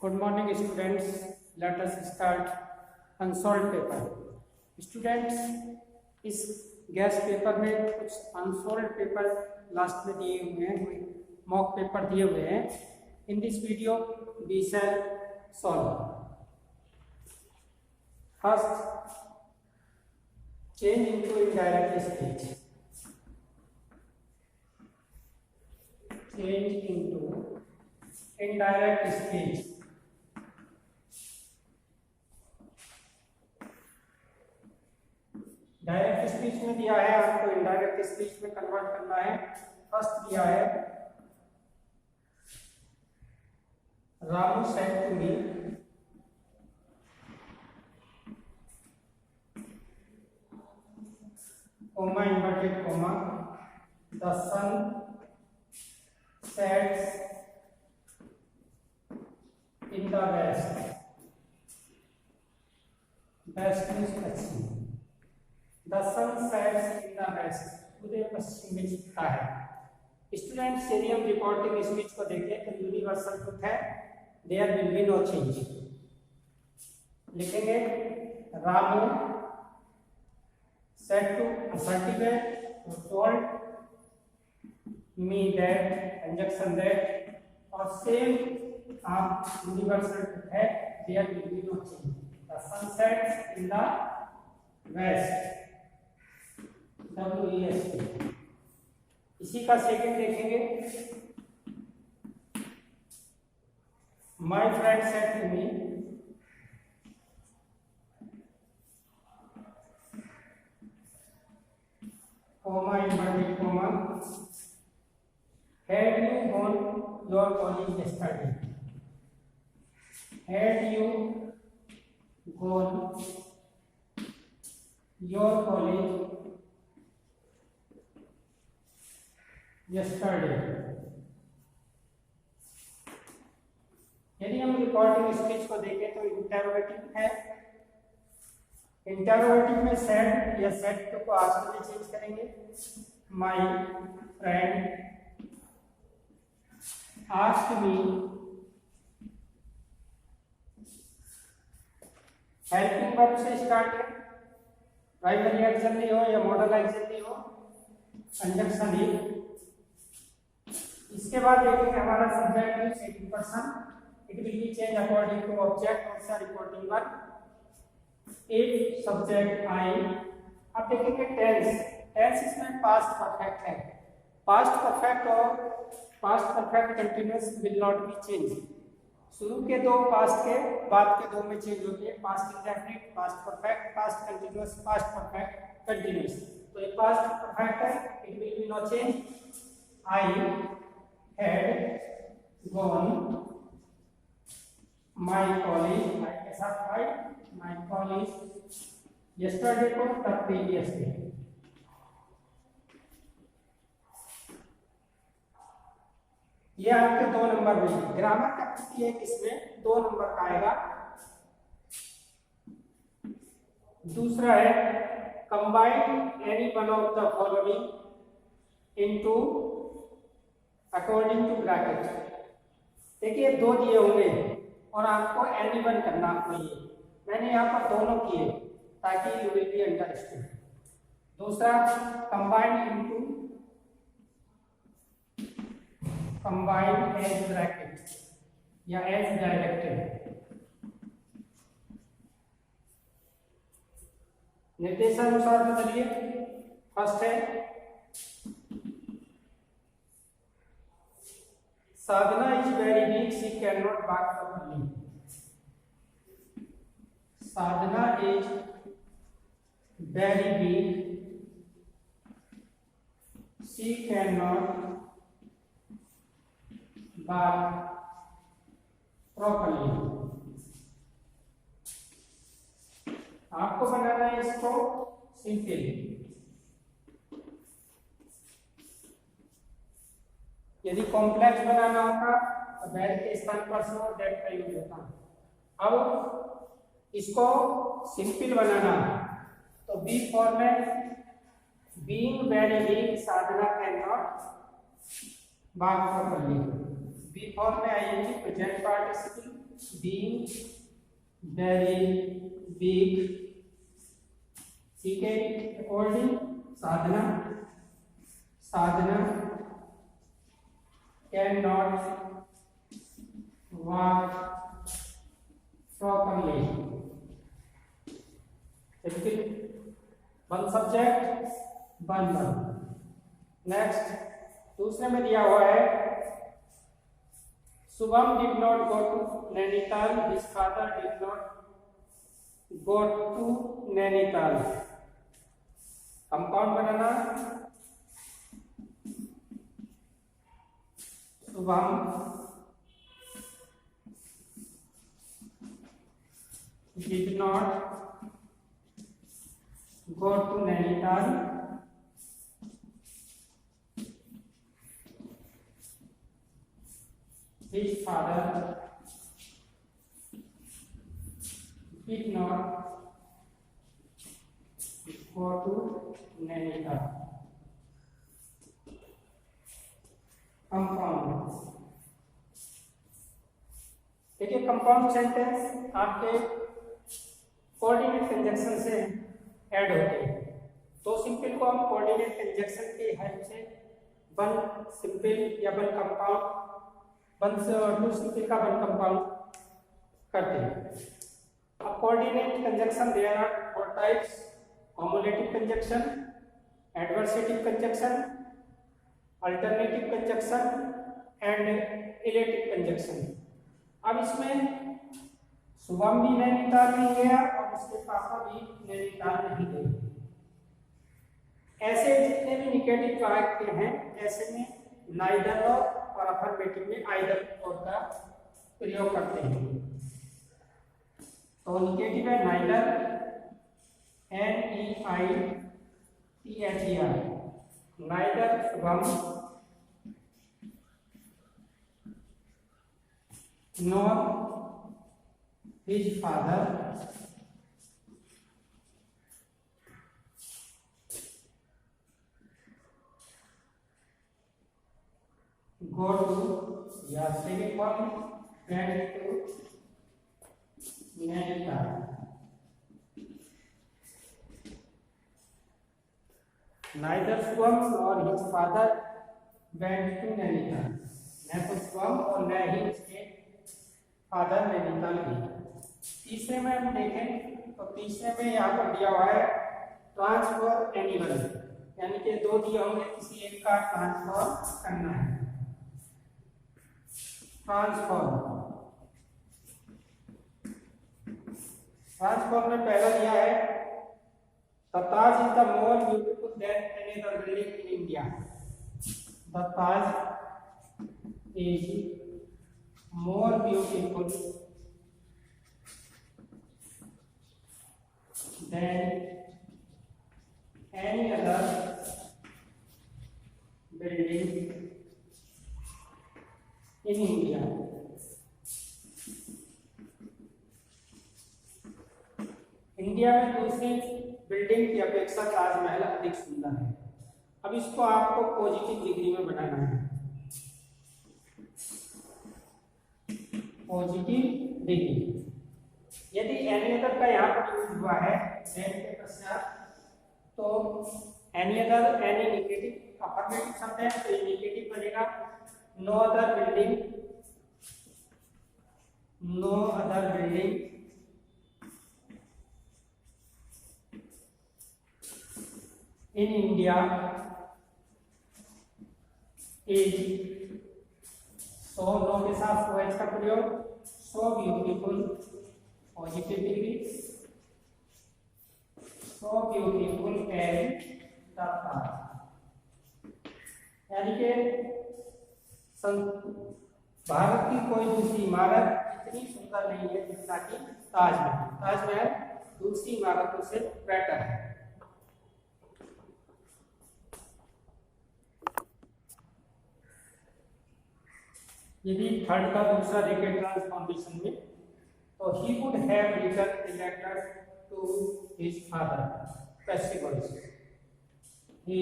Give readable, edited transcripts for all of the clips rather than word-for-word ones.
Good morning students, let us start unsolved paper. Students, इस guess paper में कुछ unsolved paper last में दिए हुए हैं, मॉक पेपर दिए हुए हैं। In this video we shall solve. First, change into indirect speech. Change into indirect speech. Direct speech में दिया है, आपको इनडायरेक्ट स्पीच में कन्वर्ट करना है। फर्स्ट दिया है, Ramu said to me, comma inverted comma, the sun sets in the west. West means Paschim. The sun sets in the west, उदय पश्चिम में छिपता है। स्टूडेंट्स, यदि हम रिपोर्टिंग स्पीच को देखें तो यूनिवर्सल ट्रुथ है, there will be no change. लिखेंगे Ramu said to a certificate or told me that, conjunction that, और same universal truth है, there will be no change। The sun sets in the west, WEST। इसी का second देखेंगे, my friend said to me, comma inverted comma, had you gone your college yesterday? Had you gone your college yesterday? यदि हम reporting speech को देखें तो interrogative है। Interrogative में सेड या सेड को आस्क्ड में चेंज करेंगे। My friend asked me, helping verb से स्टार्ट है, प्राइमरी एक्शन हो या मॉडल एक्शन हो, कंजंक्शन ही। इसके बाद देखेंगे हमारा सब्जेक्ट है second person, it will be change according to object और reporting verb. If subject I, अब देखेंगे टेंस। टेंस इसमें पास्ट परफेक्ट है। पास्ट परफेक्ट और past perfect continuous will not be change. शुरू के दो पास्ट के, बाद के दो में चेंज होते हैं। Past indefinite, past perfect, past continuous, past perfect continuous. तो ये पास्ट परफेक्ट है, it will be no change. I had gone my college, I के साथ आई, my college yesterday को the previous day। ये आपके 2 नंबर में ग्रामर का पूछती है, किसमें 2 नंबर का आएगा। दूसरा है combine any one of the following into according to bracket. देखिए 2 दिए होंगे और आपको एनी वन करना चाहिए। मैंने यहाँ पर दोनों किए ताकि यू विल बी अंडरस्टूड। दूसरा combine into, combine as bracket या एज डायरेक्टेड। निर्देशानुसार बदलिए। फर्स्ट है Sadhana is very weak, she can not walk properly. Sadhana is very weak, she can not walk properly. आपको बनाना है इसको सिंपल। यदि कॉम्प्लेक्स बनाना होता तो दैट के स्थान पर से और दैट का यूज होता। अब इसको सिंपल बनाना तो B format, being very weak Sadhana can not walk properly. B form में आएंगे present participle, being very big, ठीक है। According Sadhana, Sadhana can not walk properly, one subject one one. Next दूसरे में दिया हुआ है Shubham did not go to Nainital, his father did not go to Nainital. Compound बनाना, Shubham did not go to Nainital, his father did not go to Nainital। Compound, देखिए compound sentence आपके coordinate conjunction से add होते हैं। दो सिंपल को हम कोऑर्डिनेट कंजक्शन की हेल्प से वन सिंपल या वन कंपाउंड, वन से और टू सिंपल का वन कंपाउंड करते हैं। अब coordinate conjunction there are four types: cumulative conjunction, adversative conjunction, alternative conjunction and illative conjunction. अब इसमें शुभम भी नैनीताल नहीं गया और उसके पापा भी नैनीताल नहीं गए। ऐसे जितने भी निगेटिव वाक्य हैं ऐसे में नाइदर और अफर्मेटिव में आइदर और का प्रयोग करते हैं। तो निगेटिव है neither, NEITHER, neither Shubham nor his father go to, या second one went to Nainital। neither Shubham nor his father went to Nainital, न तो शुभम और न ही उसके फादर नैनीताल गए। तीसरे में हम देखें तो तीसरे में यहाँ पर दिया हुआ है ट्रांसफर एनिमल, यानी कि दो दिए होंगे, किसी एक का ट्रांसफर करना है। ट्रांसफॉर्म में पहला दिया है the Taj is the more beautiful then any other building in India. The Taj is more beautiful then any other building in India. India में दूसरी बिल्डिंग की अपेक्षा ताजमहल अधिक सुंदर है। अब इसको आपको पॉजिटिव डिग्री में बनाना है। पॉजिटिव डिग्री, यदि एनी अदर का यहाँ पर यूज हुआ है देन के पश्चात, तो any other any negative affirmative शब्द है तो ये नेगेटिव बनेगा। No other building, no other building in India is so, no के साथ सो एच का प्रयोग, so beautiful positive degree, so beautiful and the Taj. यानी कि भारत की कोई दूसरी इमारत इतनी सुंदर नहीं है जितना कि ताजमहल। ताजमहल दूसरी इमारतों से बेटर है। यदि थर्ड का दूसरा देखें ट्रांसफॉर्मेशन में, तो he would have written the letter to his father festivals. He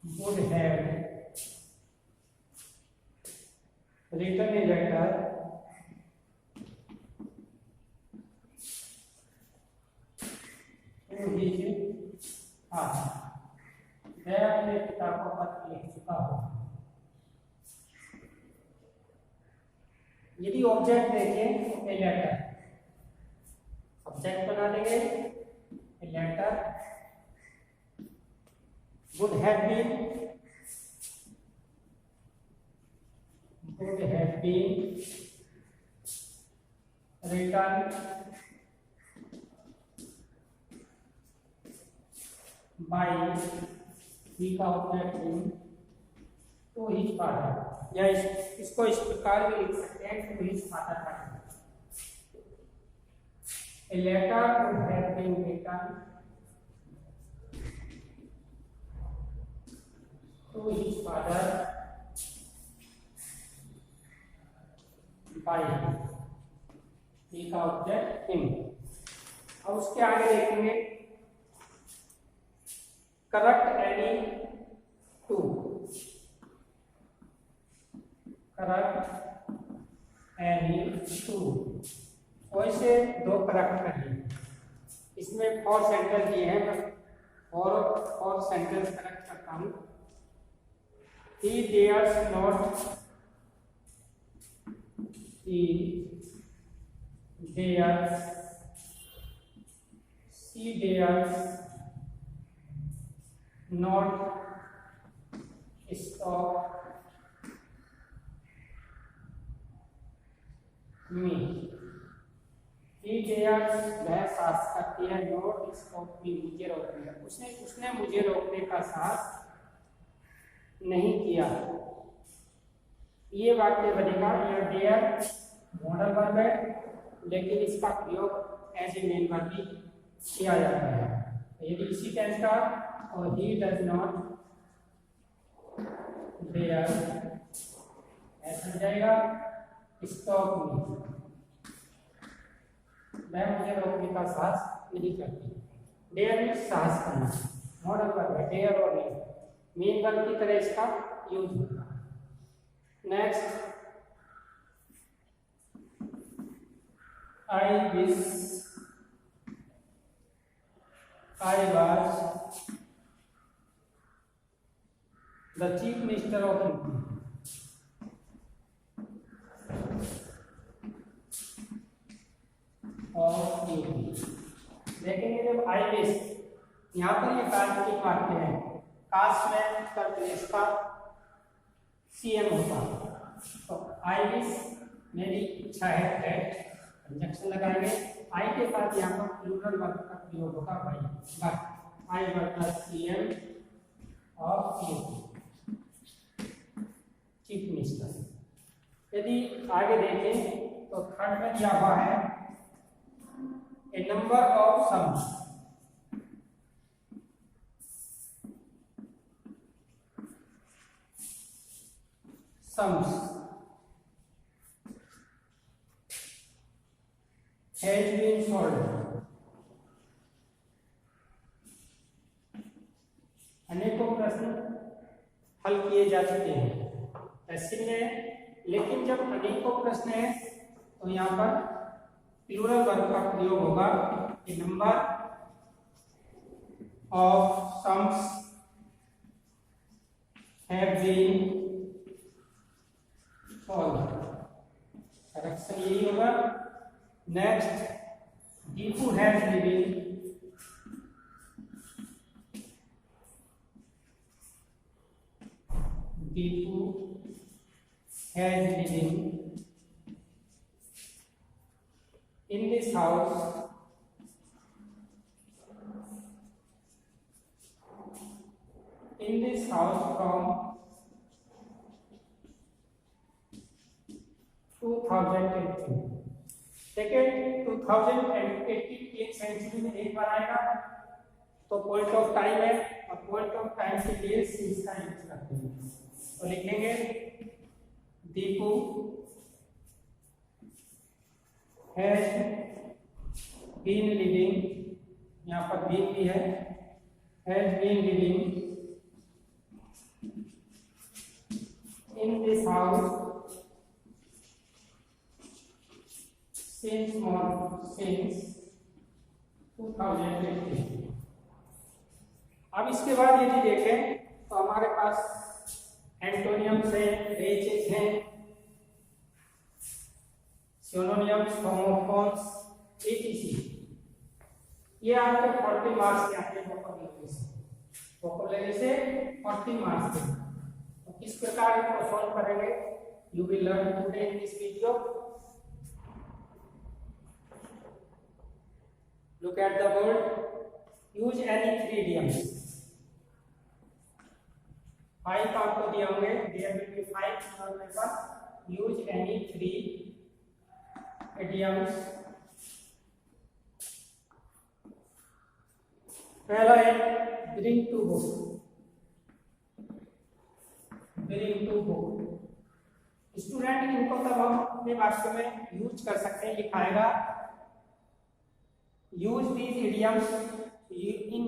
would have written a letter to his father, मैं अपने पिता को पत्र लिख चुका हूँ। यदि ऑब्जेक्ट देखें तो ए लेटर, सब्जेक्ट बना देंगे a letter would have been written by he का ऑब्जेक्ट टू हिज फादर, या इसको इस प्रकार भी लिख सकते हैं टू हिज फादर का। A letter would have been written to his father by he का ऑब्जेक्ट him। अब उसके आगे देखेंगे correct any two, correct any two, वैसे दो करेक्ट करिए। इसमें 4 सेंटेंस दिए हैं, मैं 4 सेंटेंस करेक्ट करता हूँ। He dares not, he dares, she dares not stop me, he dares वह साहस करती है, not stop me मुझे रोकने का, उसने मुझे रोकने का साहस नहीं किया। ये वाक्य बनेगा, यह डेयर मॉडल वर्ब है, लेकिन इसका प्रयोग एज ए मेन वर्ब भी किया जाता है। यदि इसी टेंस का और ही डज नॉट डेयर ऐसा हो जाएगा स्टॉप मी, वह मुझे रोकने का साहस नहीं करती। डेयर में साहस करना मॉडल वर्ब है, डेयर और नहीं, मेन वर्ब की तरह इसका यूज होगा। Next, I wish I was the chief minister of UP, देखेंगे जब आई विश, यहाँ पर ये काल्पनिक वाक्य है, काश में उत्तर प्रदेश का सीएम होता, तो आई विश मेरी इच्छा है, कंजंक्शन लगाएंगे। आई के साथ यहाँ पर प्लूरल वर्ब का प्रयोग होगा भाई, but I was the CM of UP, chief minister. यदि आगे देखें तो थर्ड में दिया हुआ है a number of sums, sums has been solved, अनेकों प्रश्न हल किए जा चुके हैं पैसिव में, लेकिन जब अनेकों प्रश्न है तो यहाँ पर प्लूरल वर्ब का प्रयोग होगा। A number of sums have been correction यही होगा। Next, Deepu has living, Deepu has living in this house, in this house from 2018। Second 2018 century में एक बार आएगा, तो पॉइंट ऑफ टाइम है और पॉइंट ऑफ टाइम के लिए इसका यूज करते हैं, तो लिखेंगे दीपू हैज बीन लिविंग, यहाँ पर बीन भी है, has been living in this house since 2018। अब इसके बाद यदि देखें तो हमारे पास एंटोनियम्स है, रेचेस हैं, सिनोनिम्स, होमोफोन्स, etc। ये आपके 40 मार्क्स के आते हैं वोकैबुलरी से 40 मार्क्स के। तो किस प्रकार इसको सॉल्व करेंगे, you will learn today in this video. Look at the word, use any 3 idioms। 5 आपको दिए होंगे, देयर विल बी 5 और मेरे पास। Use any 3 idioms। पहला है bring to book। bring to book student इनको तब हम अपने वाक्य में यूज कर सकते हैं। लिखाएगा use these idioms in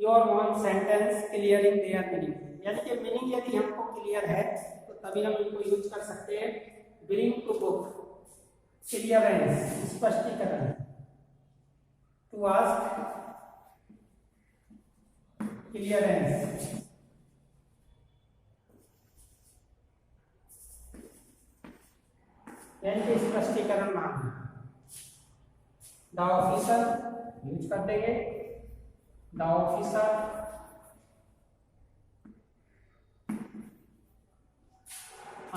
your own sentence clearing their meaning. यानी कि मीनिंग यदि हमको क्लियर है तो तभी हम इनको यूज कर सकते हैं। ब्रिंग टू बुक, क्लियरेंस, स्पष्टीकरण। To ask, clearance. यानी कि स्पष्टीकरण मांगना। द ऑफिसर यूज कर देंगे, the officer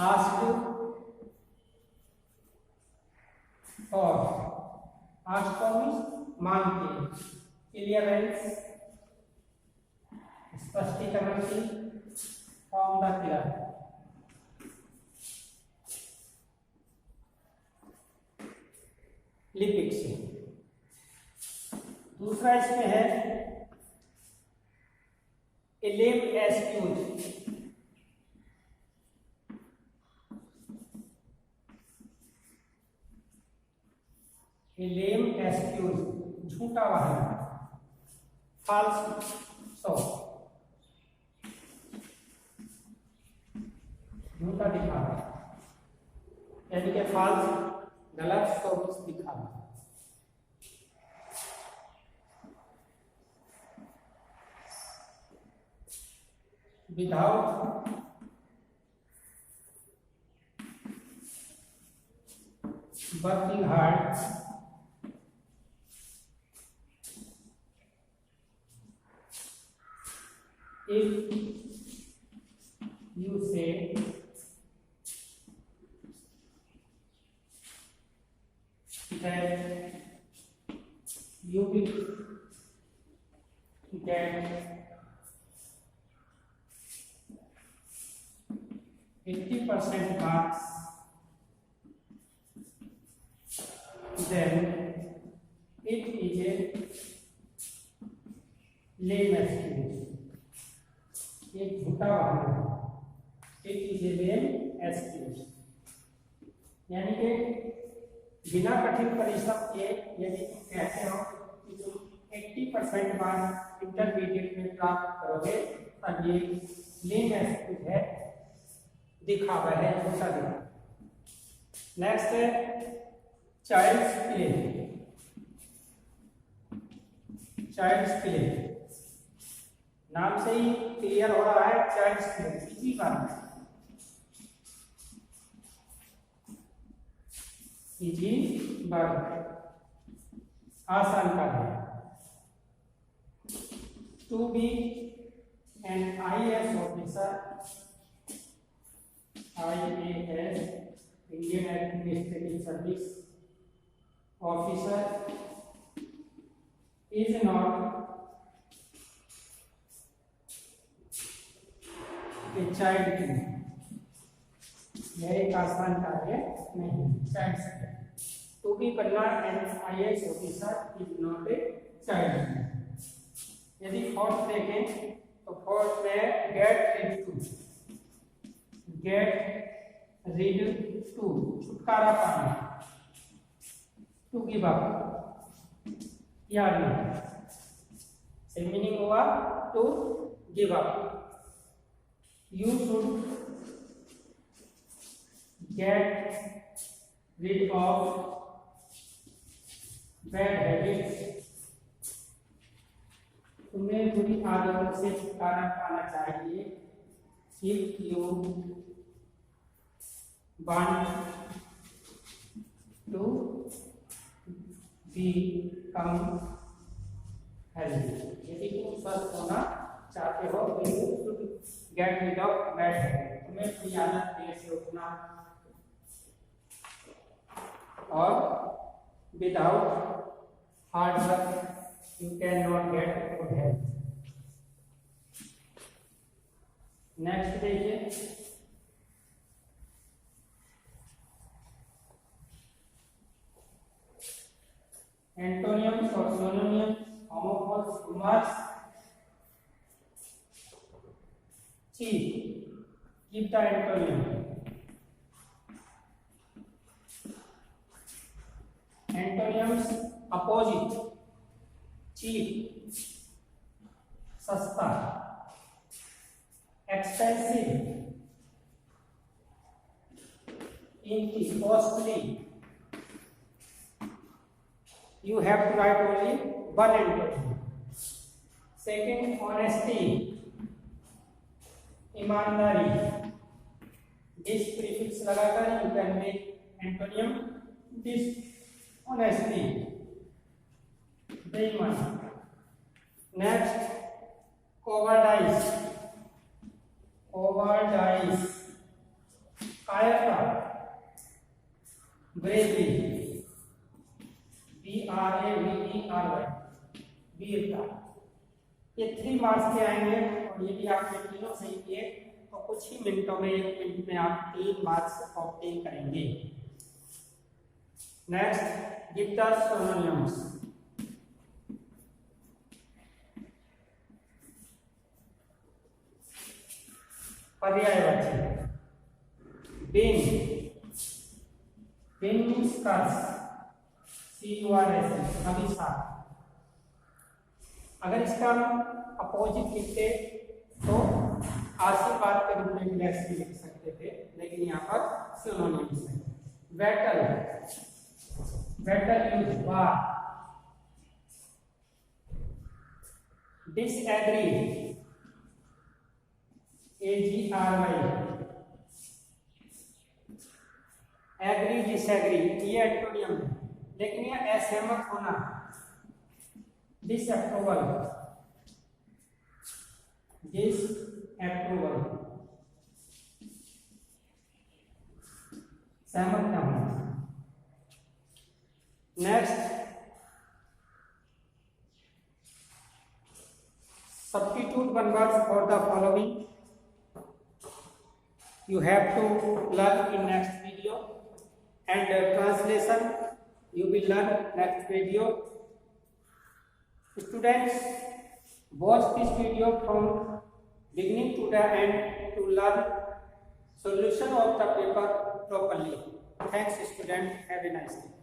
asked for, asked for means मांग के, क्लियरेंस स्पष्टीकरण की, फ्रॉम द क्लर्क। लिपिक से। दूसरा इसमें है ए लेम एक्सक्यूज। लेम एक्सक्यूज झूठा वादा, फॉल्स सो, झूठा दिखावा। यानी कि फॉल्स गलत, सो दिखावा। Without working hard, if you say that you will get 80% marks, then it is a lame excuse। एक झूठा वादा, it is a lame excuse. यानी कि बिना कठिन परिश्रम के यदि तुम कहते हो कि तुम 80% मार्क्स इंटरमीडिएट में प्राप्त करोगे तब ये लेम एक्सक्यूज है, दिखावा है, झूठा दिखावा। नेक्स्ट है चाइल्ड्स प्ले। चाइल्ड्स प्ले नाम से ही क्लियर हो रहा है, चाइल्ड्स प्ले इजी बात, इजी बात, आसान कार्य। To be an IAS officer, IAS Indian administrative service officer is not child की, यह एक आसान कार्य नहीं। चाइल्ड टू बी बनना an IAS officer is not a child. यदि फोर्थ देखें तो फोर्थ में गेट रीड टू छुटकारा पाना, टू गिव अप याद नहीं, से मीनिंग हुआ to give up. You should get rid of bad habits, तुम्हें बुरी आदतों से छुटकारा पाना चाहिए। If you want to become healthy, यदि तुम स्वस्थ होना चाहते हो तो you should get rid of bad habits, तुम्हें अपनी आदत देर से उठना और without hard work you cannot get good health। Next देखिए, एंटोनियम्स और synonyms, homophones, grammars. Chief, give the antonym। Antonyms, opposite, cheap, सस्ता, एक्सपेंसिव, इनकी, costly. You have to write only one antonym। Second, honesty, ईमानदारी। This prefix लगाकर you can make antonym dishonesty, बेईमानी। Next, cowardice, cowardice, कायरता, bravery, BRAVERY, वीरता। ये 3 marks के आएंगे और यदि आपने तीनों सही किए तो कुछ ही मिनटों में, 1 मिनट में आप 3 मार्क्स ऑब्टेन करेंगे। Next, give the synonyms. पर्यायवाची, बिन, बिन मीन्स कर्स, CURS, अभिशाप। अगर इसका अपोजिट लिखते तो आशीर्वाद के रूप में ब्लेस भी लिख सकते थे, लेकिन यहाँ पर सिनोनिम्स है। बैटल, बैटल यूज, वार। डिसएग्री, AGRY, एग्री, डिसएग्री, ये एंटोनियम है, लेकिन यह असहमत होना, डिसअप्रूवल, डिसअप्रूवल, सहमत न होना। Next, substitute one word for the following you have to learn in next video, and translation you will learn next video। Students, watch this video from beginning to the end to learn solution of the paper properly। Thanks students, have a nice day।